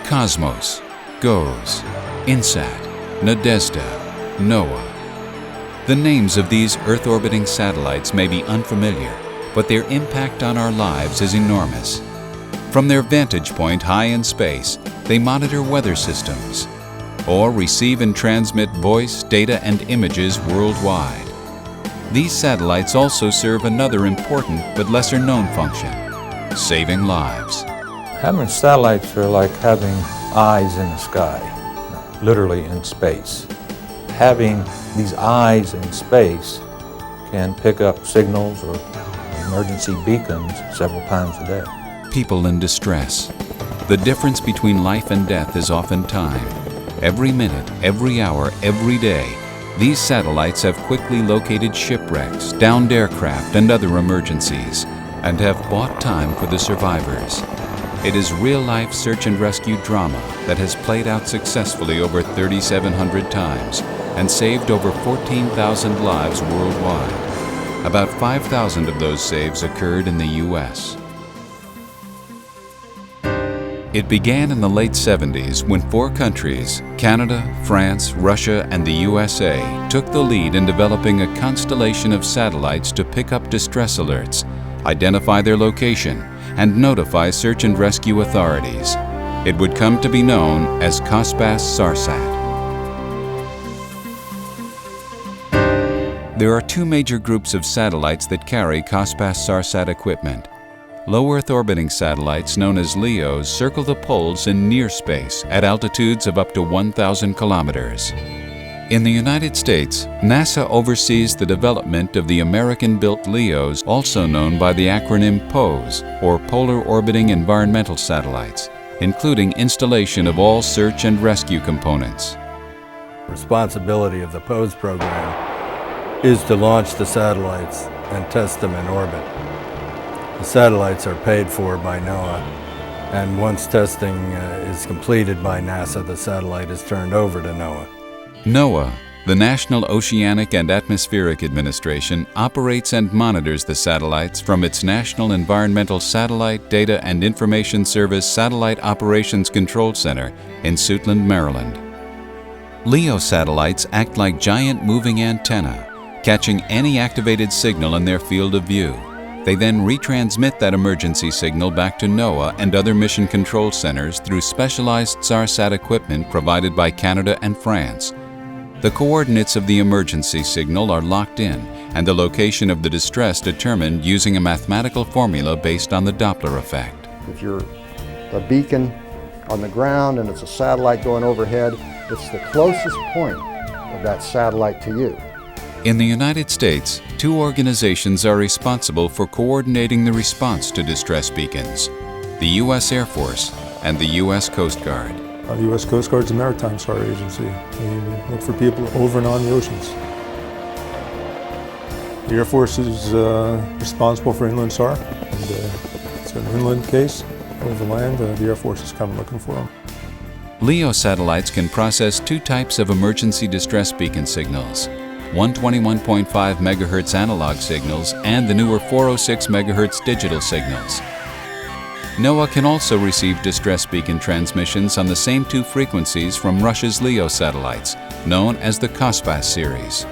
Cosmos, GOES, INSAT, Nadezhda, NOAA. The names of these Earth-orbiting satellites may be unfamiliar, but their impact on our lives is enormous. From their vantage point high in space, they monitor weather systems, or receive and transmit voice, data, and images worldwide. These satellites also serve another important but lesser-known function: saving lives. Having satellites are like having eyes in the sky, literally in space. Having these eyes in space can pick up signals or emergency beacons several times a day. People in distress. The difference between life and death is often time. Every minute, every hour, every day, these satellites have quickly located shipwrecks, downed aircraft, and other emergencies, and have bought time for the survivors. It is real-life search and rescue drama that has played out successfully over 3,700 times and saved over 14,000 lives worldwide. About 5,000 of those saves occurred in the U.S. It began in the late 70s when 4 countries, Canada, France, Russia, and the USA, took the lead in developing a constellation of satellites to pick up distress alerts, identify their location, and notify search and rescue authorities. It would come to be known as Cospas-Sarsat. There are 2 major groups of satellites that carry Cospas-Sarsat equipment. Low Earth orbiting satellites known as LEOs circle the poles in near space at altitudes of up to 1,000 kilometers. In the United States, NASA oversees the development of the American-built LEOs, also known by the acronym POES, or Polar Orbiting Environmental Satellites, including installation of all search and rescue components. Responsibility of the POES program is to launch the satellites and test them in orbit. The satellites are paid for by NOAA, and once testing is completed by NASA, the satellite is turned over to NOAA. NOAA, the National Oceanic and Atmospheric Administration, operates and monitors the satellites from its National Environmental Satellite Data and Information Service Satellite Operations Control Center in Suitland, Maryland. LEO satellites act like giant moving antennae, catching any activated signal in their field of view. They then retransmit that emergency signal back to NOAA and other mission control centers through specialized SARSAT equipment provided by Canada and France. The coordinates of the emergency signal are locked in, and the location of the distress determined using a mathematical formula based on the Doppler effect. If you're a beacon on the ground and it's a satellite going overhead, it's the closest point of that satellite to you. In the United States, 2 organizations are responsible for coordinating the response to distress beacons: the U.S. Air Force and the U.S. Coast Guard. The U.S. Coast Guard is a maritime SAR agency. We look for people over and on the oceans. The Air Force is responsible for inland SAR, and it's an inland case. Over land, the Air Force is coming looking for them. LEO satellites can process 2 types of emergency distress beacon signals: 121.5 MHz analog signals and the newer 406 MHz digital signals. NOAA can also receive distress beacon transmissions on the same 2 frequencies from Russia's LEO satellites, known as the Cospas series.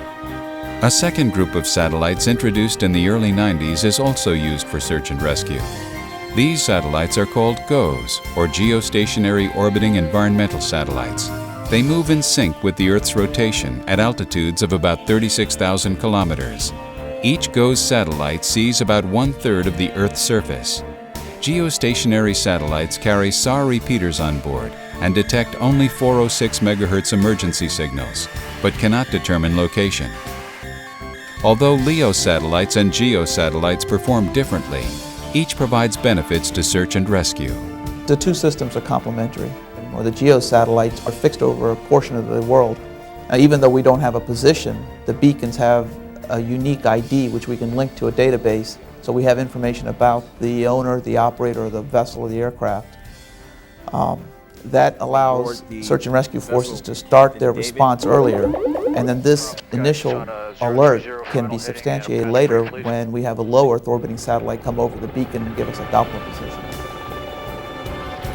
A second group of satellites introduced in the early 90s is also used for search and rescue. These satellites are called GOES, or Geostationary Orbiting Environmental Satellites. They move in sync with the Earth's rotation at altitudes of about 36,000 kilometers. Each GOES satellite sees about 1/3 of the Earth's surface. Geostationary satellites carry SAR repeaters on board and detect only 406 MHz emergency signals, but cannot determine location. Although LEO satellites and GEO satellites perform differently, each provides benefits to search and rescue. The 2 systems are complementary. Or the GEO satellites are fixed over a portion of the world. Now, even though we don't have a position, the beacons have a unique ID which we can link to a database, so we have information about the owner, the operator of the vessel or the aircraft. That allows search and rescue forces to start their response earlier, and then this initial alert can be substantiated later when we have a low Earth orbiting satellite come over the beacon and give us a Doppler position.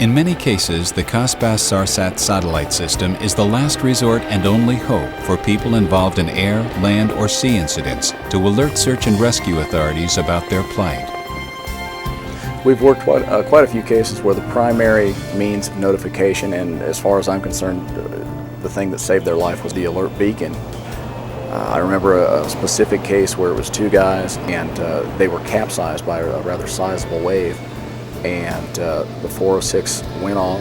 In many cases, the Cospas-Sarsat satellite system is the last resort and only hope for people involved in air, land, or sea incidents to alert search and rescue authorities about their plight. We've worked quite a few cases where the primary means of notification, and as far as I'm concerned, the thing that saved their life was the alert beacon. I remember a specific case where it was two guys and they were capsized by a rather sizable wave, and the 406 went off,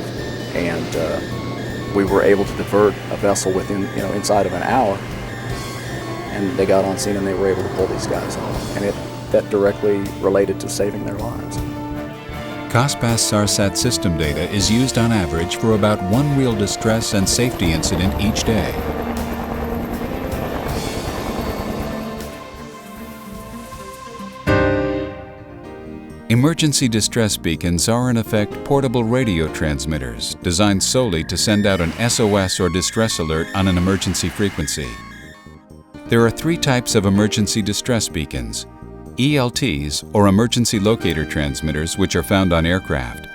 and we were able to divert a vessel within, inside of an hour, and they got on scene and they were able to pull these guys off, and that directly related to saving their lives. Cospas-Sarsat system data is used on average for about one real distress and safety incident each day. Emergency distress beacons are in effect portable radio transmitters designed solely to send out an SOS or distress alert on an emergency frequency. There are three types of emergency distress beacons: ELTs, or emergency locator transmitters, which are found on aircraft;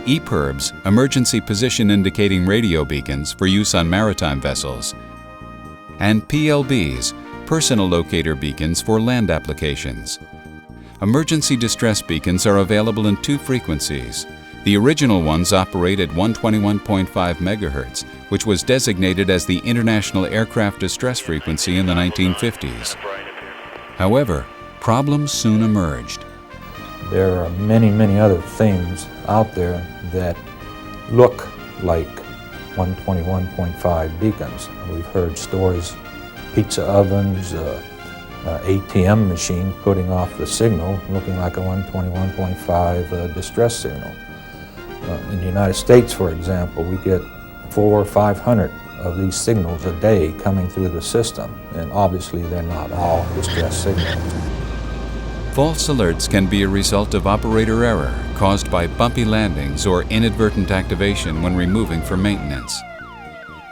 EPIRBs, emergency position indicating radio beacons for use on maritime vessels; and PLBs, personal locator beacons for land applications. Emergency distress beacons are available in two frequencies. The original ones operate at 121.5 MHz, which was designated as the International Aircraft Distress Frequency in the 1950s. However, problems soon emerged. There are many, many other things out there that look like 121.5 beacons. We've heard stories, pizza ovens, ATM machine putting off the signal, looking like a 121.5 distress signal. In the United States, for example, we get 400 or 500 of these signals a day coming through the system, and obviously they're not all distress signals. False alerts can be a result of operator error caused by bumpy landings or inadvertent activation when removing for maintenance.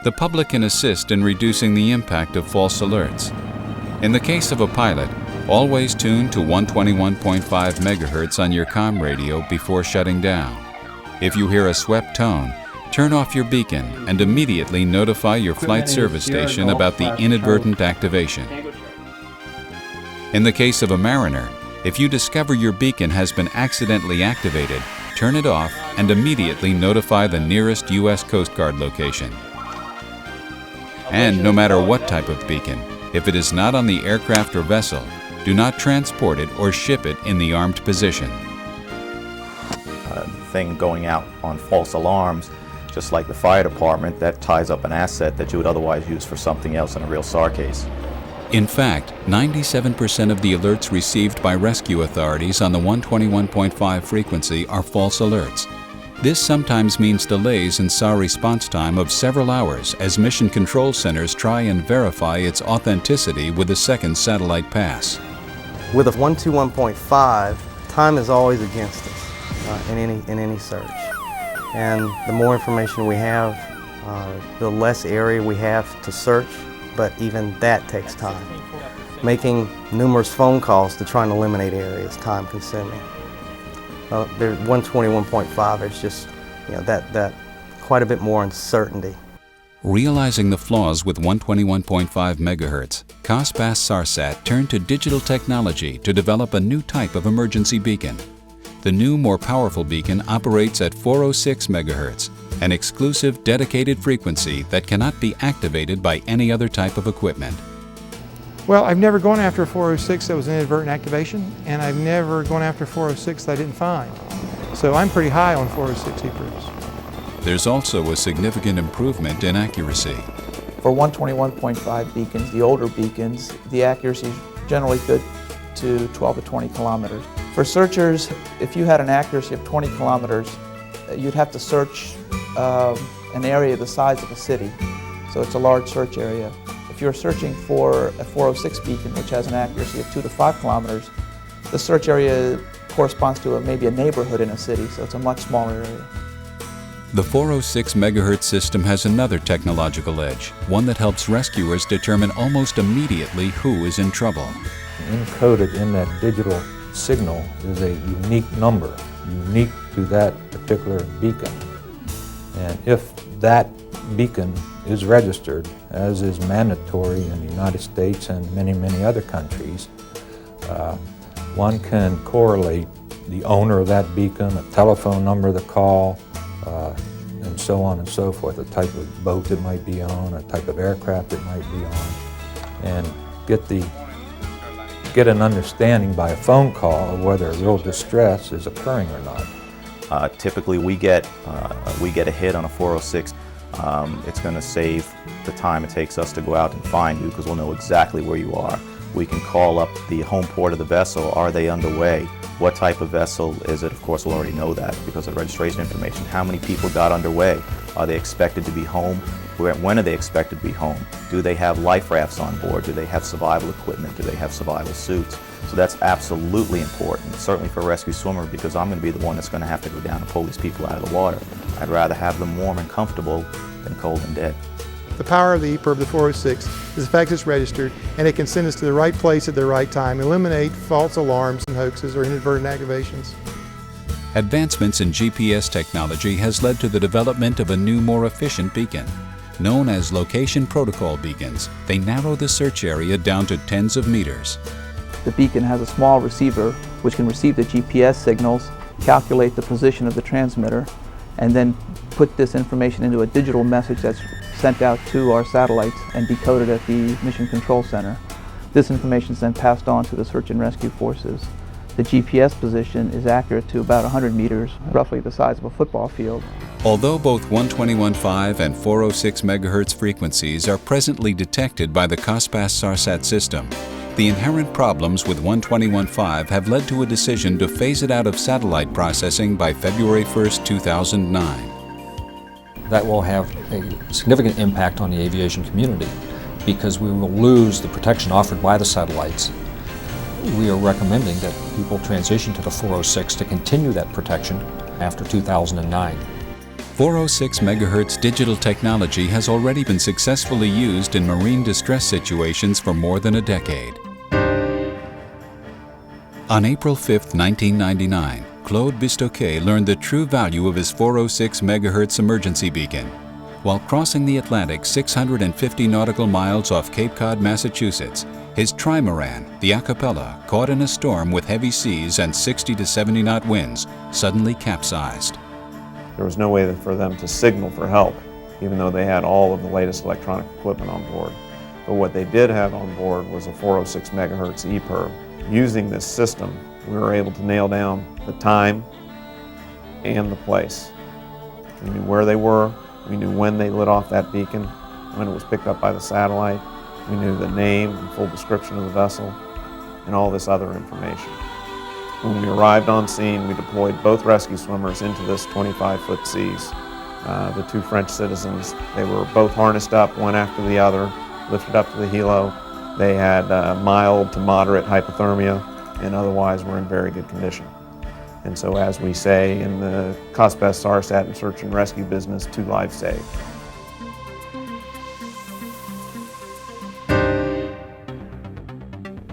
The public can assist in reducing the impact of false alerts. In the case of a pilot, always tune to 121.5 MHz on your comm radio before shutting down. If you hear a swept tone, turn off your beacon and immediately notify your flight service station about the inadvertent activation. In the case of a mariner, if you discover your beacon has been accidentally activated, turn it off and immediately notify the nearest U.S. Coast Guard location. And no matter what type of beacon, if it is not on the aircraft or vessel, do not transport it or ship it in the armed position. Thing going out on false alarms, just like the fire department, that ties up an asset that you would otherwise use for something else in a real SAR case. In fact, 97% of the alerts received by rescue authorities on the 121.5 frequency are false alerts. This sometimes means delays in SAR response time of several hours as mission control centers try and verify its authenticity with a second satellite pass. With a 121.5, time is always against us in any search. And the more information we have, the less area we have to search, but even that takes time. Making numerous phone calls to try and eliminate areas is time consuming. There's 121.5, there's just that quite a bit more uncertainty. Realizing the flaws with 121.5 MHz, Cospas-Sarsat turned to digital technology to develop a new type of emergency beacon. The new, more powerful beacon operates at 406 MHz, an exclusive, dedicated frequency that cannot be activated by any other type of equipment. Well, I've never gone after a 406 that was an inadvertent activation, and I've never gone after a 406 that I didn't find. So I'm pretty high on 406 EPIRBs. There's also a significant improvement in accuracy. For 121.5 beacons, the older beacons, the accuracy is generally good to 12 to 20 kilometers. For searchers, if you had an accuracy of 20 kilometers, you'd have to search an area the size of a city. So it's a large search area. If you're searching for a 406 beacon, which has an accuracy of 2 to 5 kilometers, the search area corresponds to maybe a neighborhood in a city, so it's a much smaller area. The 406 MHz system has another technological edge, one that helps rescuers determine almost immediately who is in trouble. Encoded in that digital signal is a unique number, unique to that particular beacon. And if that beacon is registered, as is mandatory in the United States and many, many other countries, one can correlate the owner of that beacon, a telephone number to call, and so on and so forth, the type of boat it might be on, a type of aircraft it might be on, and get an understanding by a phone call of whether real distress is occurring or not. Typically we get a hit on a 406. It's going to save the time it takes us to go out and find you, because we'll know exactly where you are. We can call up the home port of the vessel. Are they underway? What type of vessel is it? Of course, we'll already know that because of the registration information. How many people got underway? Are they expected to be home? When are they expected to be home? Do they have life rafts on board? Do they have survival equipment? Do they have survival suits? So that's absolutely important, certainly for a rescue swimmer, because I'm going to be the one that's going to have to go down and pull these people out of the water. I'd rather have them warm and comfortable than cold and dead. The power of the EPIRB, the 406, is the fact it's registered, and it can send us to the right place at the right time, eliminate false alarms and hoaxes or inadvertent activations. Advancements in GPS technology has led to the development of a new, more efficient beacon. Known as location protocol beacons, they narrow the search area down to tens of meters. The beacon has a small receiver which can receive the GPS signals, calculate the position of the transmitter, and then put this information into a digital message that's sent out to our satellites and decoded at the Mission Control Center. This information is then passed on to the search and rescue forces. The GPS position is accurate to about 100 meters, roughly the size of a football field. Although both 121.5 and 406 MHz frequencies are presently detected by the Cospas-Sarsat system, the inherent problems with 121.5 have led to a decision to phase it out of satellite processing by February 1st, 2009. That will have a significant impact on the aviation community because we will lose the protection offered by the satellites. We are recommending that people transition to the 406 to continue that protection after 2009. 406 MHz digital technology has already been successfully used in marine distress situations for more than a decade. On April 5, 1999, Claude Bistoquet learned the true value of his 406 MHz emergency beacon. While crossing the Atlantic 650 nautical miles off Cape Cod, Massachusetts, his trimaran, the Acapella, caught in a storm with heavy seas and 60 to 70 knot winds, suddenly capsized. There was no way for them to signal for help, even though they had all of the latest electronic equipment on board. But what they did have on board was a 406 MHz EPIRB. Using this system, we were able to nail down the time and the place. We knew where they were, we knew when they lit off that beacon, when it was picked up by the satellite, we knew the name and full description of the vessel, and all this other information. When we arrived on scene, we deployed both rescue swimmers into this 25-foot seas. The two French citizens, they were both harnessed up, one after the other, lifted up to the helo. They had mild to moderate hypothermia, and otherwise were in very good condition. And so, as we say in the Cospas-Sarsat and search and rescue business, 2 lives saved.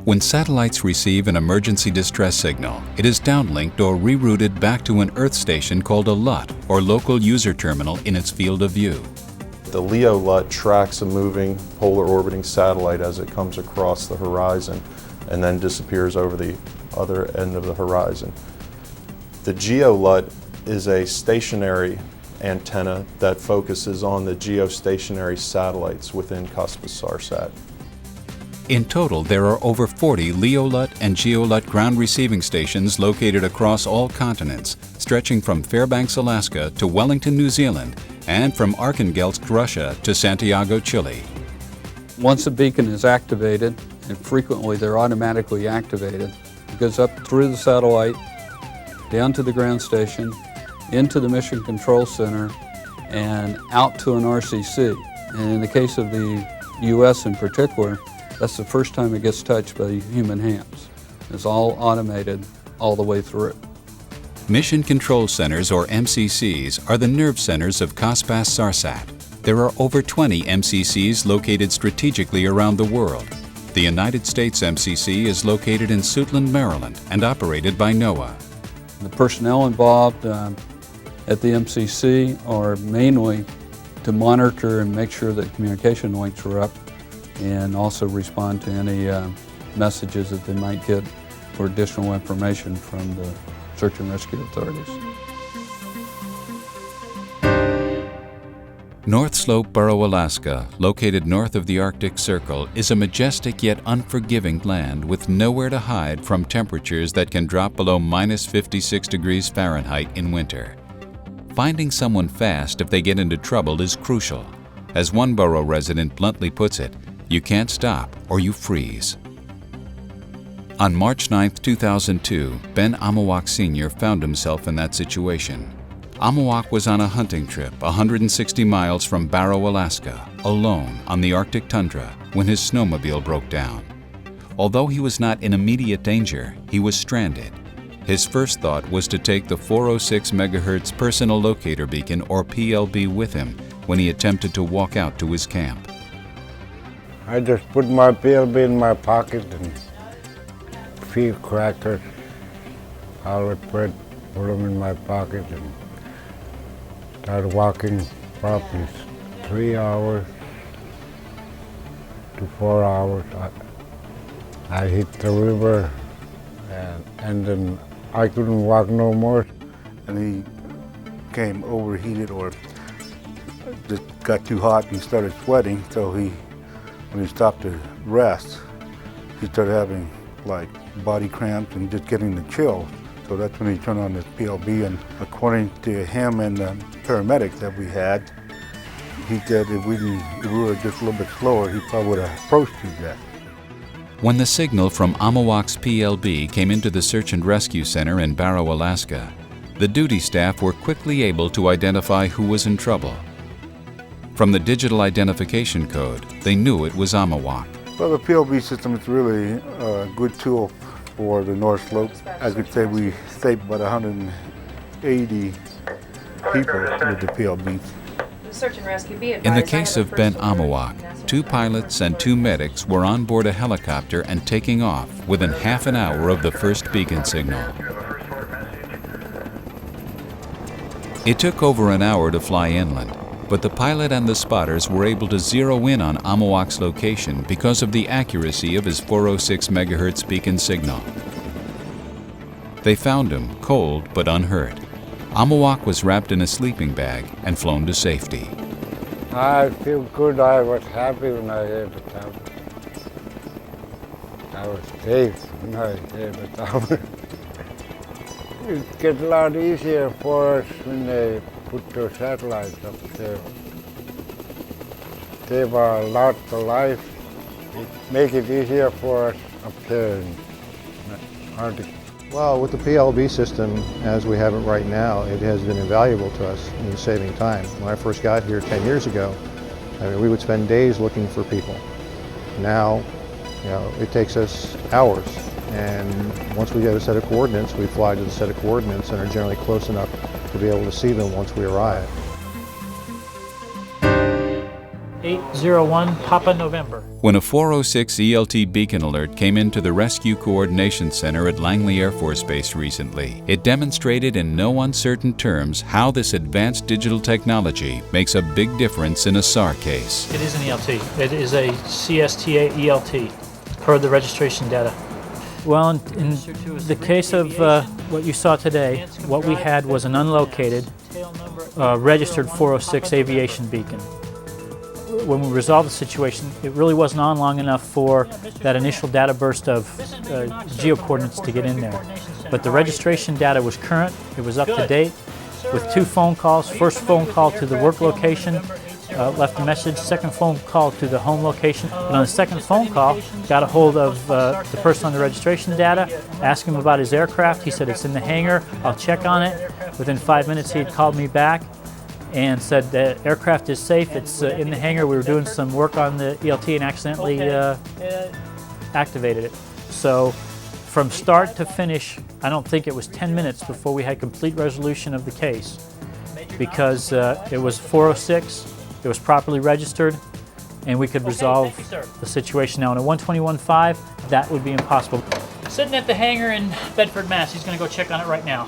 When satellites receive an emergency distress signal, it is downlinked or rerouted back to an Earth station called a LUT, or local user terminal, in its field of view. The LEO LUT tracks a moving polar orbiting satellite as it comes across the horizon and then disappears over the other end of the horizon. The GEO LUT is a stationary antenna that focuses on the geostationary satellites within Cospas-Sarsat. In total, there are over 40 LEO-LUT and GEO-LUT ground receiving stations located across all continents, stretching from Fairbanks, Alaska to Wellington, New Zealand, and from Arkhangelsk, Russia to Santiago, Chile. Once a beacon is activated, and frequently they're automatically activated, it goes up through the satellite, down to the ground station, into the Mission Control Center, and out to an RCC. And in the case of the U.S. in particular, that's the first time it gets touched by human hands. It's all automated all the way through. Mission Control Centers, or MCCs, are the nerve centers of Cospas-Sarsat. There are over 20 MCCs located strategically around the world. The United States MCC is located in Suitland, Maryland, and operated by NOAA. The personnel involved at the MCC are mainly to monitor and make sure that communication links are up, and also respond to any messages that they might get for additional information from the search and rescue authorities. North Slope Borough, Alaska, located north of the Arctic Circle, is a majestic yet unforgiving land with nowhere to hide from temperatures that can drop below -56 degrees Fahrenheit in winter. Finding someone fast if they get into trouble is crucial. As one borough resident bluntly puts it, you can't stop or you freeze. On March 9, 2002, Ben Amawak Sr. found himself in that situation. Amawak was on a hunting trip 160 miles from Barrow, Alaska, alone on the Arctic tundra when his snowmobile broke down. Although he was not in immediate danger, he was stranded. His first thought was to take the 406 MHz personal locator beacon, or PLB, with him when he attempted to walk out to his camp. I just put my PLB in my pocket and few crackers, olive bread, put them in my pocket and started walking probably 3 hours to 4 hours. I hit the river and then I couldn't walk no more. And he became overheated or just got too hot and started sweating. So when he stopped to rest, he started having like body cramps and just getting the chills. So that's when he turned on his PLB, and according to him and the paramedics that we had, he said if we were just a little bit slower, he probably would have approached his death. When the signal from Amawak's PLB came into the Search and Rescue Center in Barrow, Alaska, the duty staff were quickly able to identify who was in trouble. From the digital identification code, they knew it was Amawak. Well, the PLB system is really a good tool for the North Slope. I could say we saved about 180 people with the PLB. Search and rescue, be advised. In the case of Ben Amawak, 2 pilots and 2 medics were on board a helicopter and taking off within half an hour of the first beacon signal. It took over an hour to fly inland, but the pilot and the spotters were able to zero in on Amawak's location because of the accuracy of his 406 MHz beacon signal. They found him, cold but unhurt. Amawak was wrapped in a sleeping bag and flown to safety. I feel good. I was happy when I heard the tower. I was safe when I heard the tower. It gets a lot easier for us when they put those satellites up there. Save a lot of life. It make it easier for us up there in Arctic. Well, with the PLB system, as we have it right now, it has been invaluable to us in saving time. When I first got here 10 years ago, we would spend days looking for people. Now, it takes us hours. And once we get a set of coordinates, we fly to the set of coordinates and are generally close enough to be able to see them once we arrive. 801 Papa November. When a 406 ELT beacon alert came into the Rescue Coordination Center at Langley Air Force Base recently, it demonstrated in no uncertain terms how this advanced digital technology makes a big difference in a SAR case. It is an ELT. It is a CSTA ELT per the registration data. Well, in the case of what you saw today, what we had was an unlocated, registered 406 aviation beacon. When we resolved the situation, it really wasn't on long enough for that initial data burst of geo coordinates to get in there. But the registration data was current, it was up to date, with 2 phone calls. First phone call to the work location, left a message. Second phone call to the home location. But on the second phone call, got a hold of the person on the registration data, asked him about his aircraft. He said, it's in the hangar, I'll check on it. Within 5 minutes, he had called me back and said the aircraft is safe, it's in the hangar. We were doing some work on the ELT and accidentally activated it. So from start to finish, I don't think it was 10 minutes before we had complete resolution of the case, because it was 406, it was properly registered, and we could resolve the situation. Now in a 121.5, that would be impossible. Sitting at the hangar in Bedford, Mass. He's going to go check on it right now.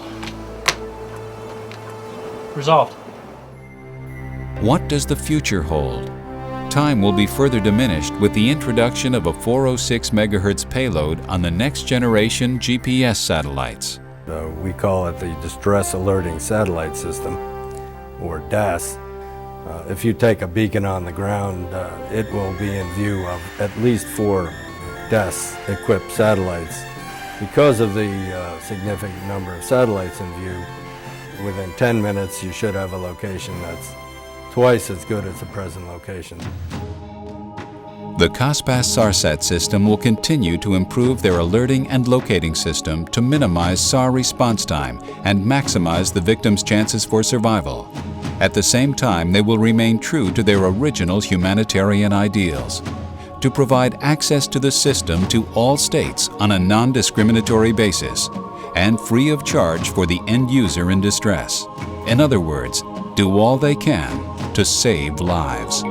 Resolved. What does the future hold? Time will be further diminished with the introduction of a 406 MHz payload on the next generation GPS satellites. We call it the Distress Alerting Satellite System, or DAS. If you take a beacon on the ground, it will be in view of at least 4 DAS-equipped satellites. Because of the significant number of satellites in view, within 10 minutes you should have a location that's twice as good as the present location. The Cospas-Sarsat system will continue to improve their alerting and locating system to minimize SAR response time and maximize the victim's chances for survival. At the same time, they will remain true to their original humanitarian ideals, to provide access to the system to all states on a non-discriminatory basis and free of charge for the end user in distress. In other words, do all they can to save lives.